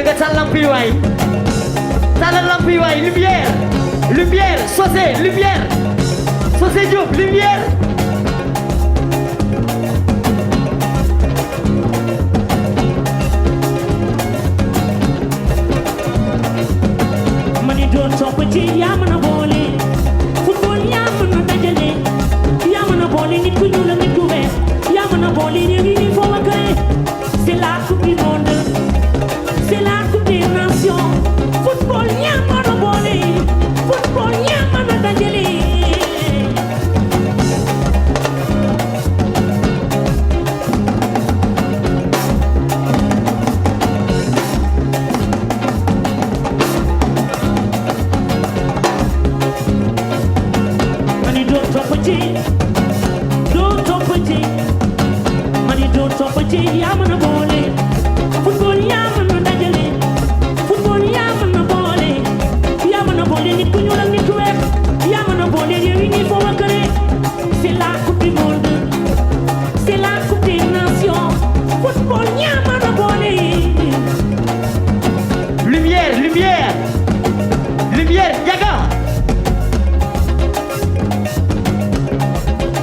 nga taal lamp yi waay taalal lamp yi waay lumière lumière Socé lumière Socé Diop lumière mani doon topp ci yaa mën a boole football yaa mën a dajale yaa mën a boole nit ku ñuul ak nit ku weex yaa mën a boole réew yi foo ma kare c'est la coupe du monde c'est la coupe des nations football yaa mën a boole football yaa mën a dajale yaa mën a boole football yaa mën a dajale football yaa mën a boole yaa mën a boole nit ku ñuul ak nit ku weex yaa mën a boole réew yi ñuy foo ma kare c'est la coupe du monde c'est la coupe des nations football yaa mën a boole lumière lumière lumière Ndiaga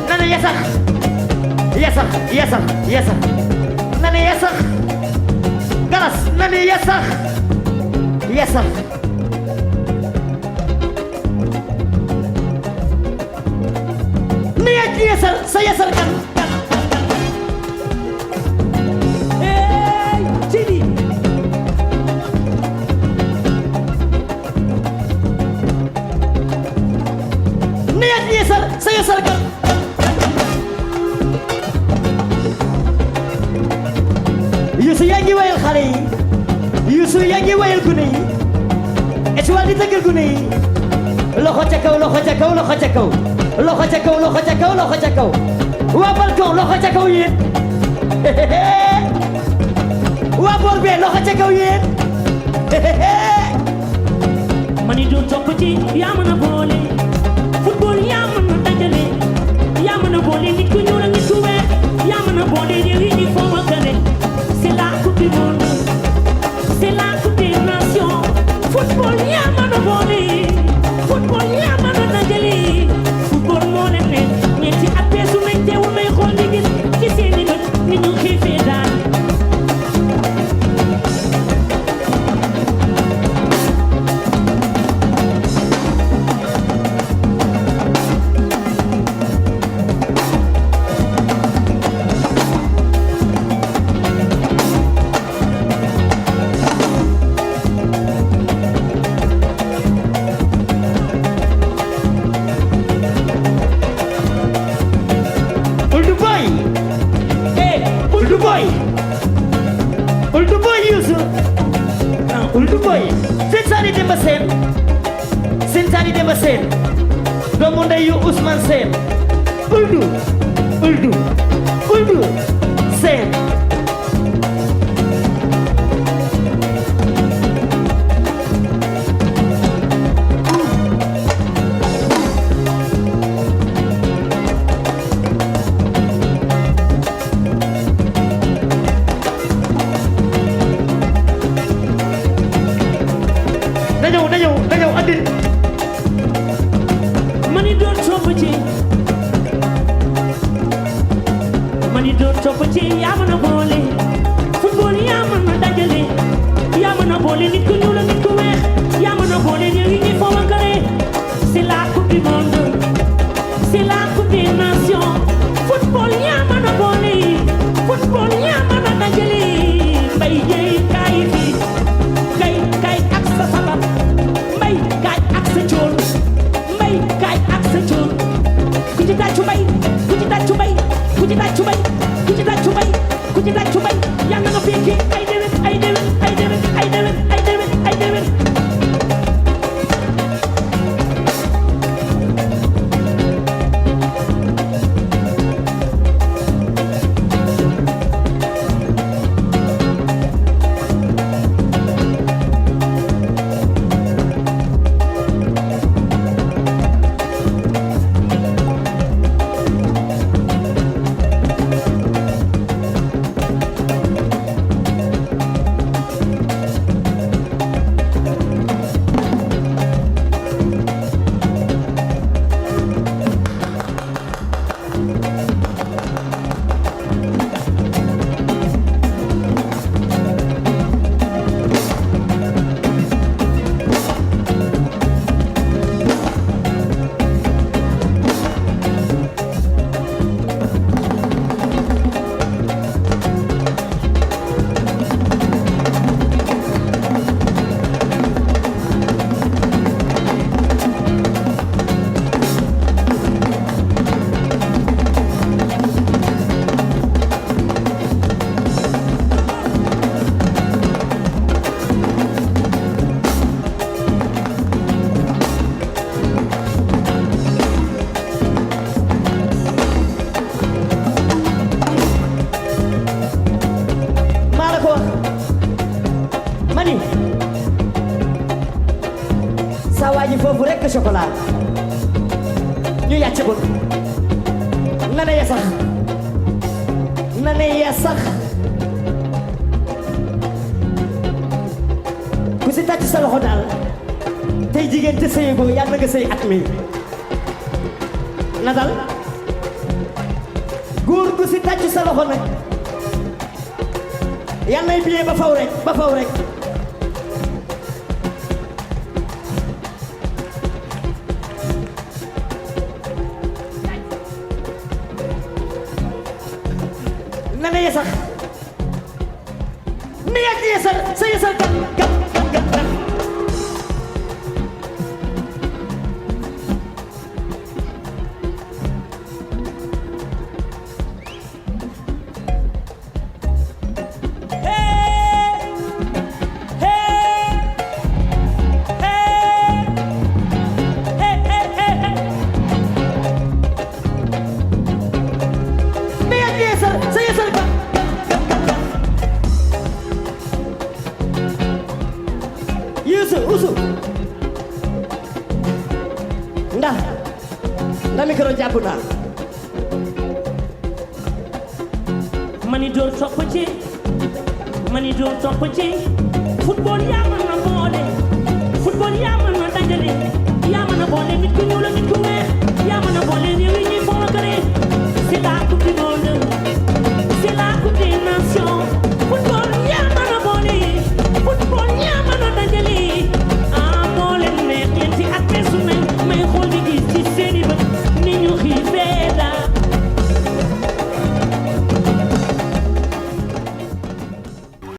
nana yasax yasax yasax yasax nane yasax galas nane yasax yasax ni yak yasal sa yasal kan hey Sidi ni yak yasal sa yasal kan Youssou yaa ngi wayal xale yi Youssou yaa ngi wayal gune yi Étoile di tëggal gune yi loxo ca kaw loxo ca kaw loxo ca kaw loxo ca kaw loxo ca kaw loxo ca kaw waa balcon loxo ca kaw yéen waa boor bee loxo ca kaw yéen mani doon topp ci yaa mën a boole football yaa mën a dajale yaa mën a boole nit ku ñuul ak nit ku weex yaa mën a boole réew yi ñuy foo ma kare c'est la coupe du monde c'est la coupe des nations football yaa mën a boole football yaa mën a dajale football moo leen ne ñeenti at peesu nañ teewul may xool di gis ci seeni bët ni ñu xiifee daal Uldu boy seen saani Demba Seen seen saani Demba Seen doomu ndeyu Ousmane Seen uldu uldu uldu Seen dañëw andil mani doon topp ci yaa mën a boole football yaa mën a dajale yaa mën a boole nit ku ñuul ak nit ku weex yaa mën a boole réew yi ñuy foo ma kare c'est la coupe du monde c'est la coupe des nations football yaa mën a boole football yaa mën a dajale mbay jeey kaay fi kay ak sa sabab mbay kaay ak sa cool mbay kaay ak sa cool ku ci tàccu mbay ku ci tàccu mbay ku ci tàccu mbay ku ci tàccu mbay ku ci tàccu mbay yàlla nga fekki ay déwén ay déwén ay déwén ay déwén ay déwén mani sa waa ji foofu rek chocolat ñu yàcc ko na ne ya sax na ne ya sax ku si tàcc sa loxo daal tey jigéen te sëyegoo yàlla nga sëy at mi na dal góor gu si tàcc sa loxo nag yàlla nay biyee ba faw rek ba faw rek na ne yesax mi yàgg yesal sa yesal kat kat kat kat ndax micro jàpp naa mani door topp ci mani door topp ci football yaa mën na boole football yaa mën na dajale yaa mën na boole nit ku ñuul nit ku weex yaa mën na boole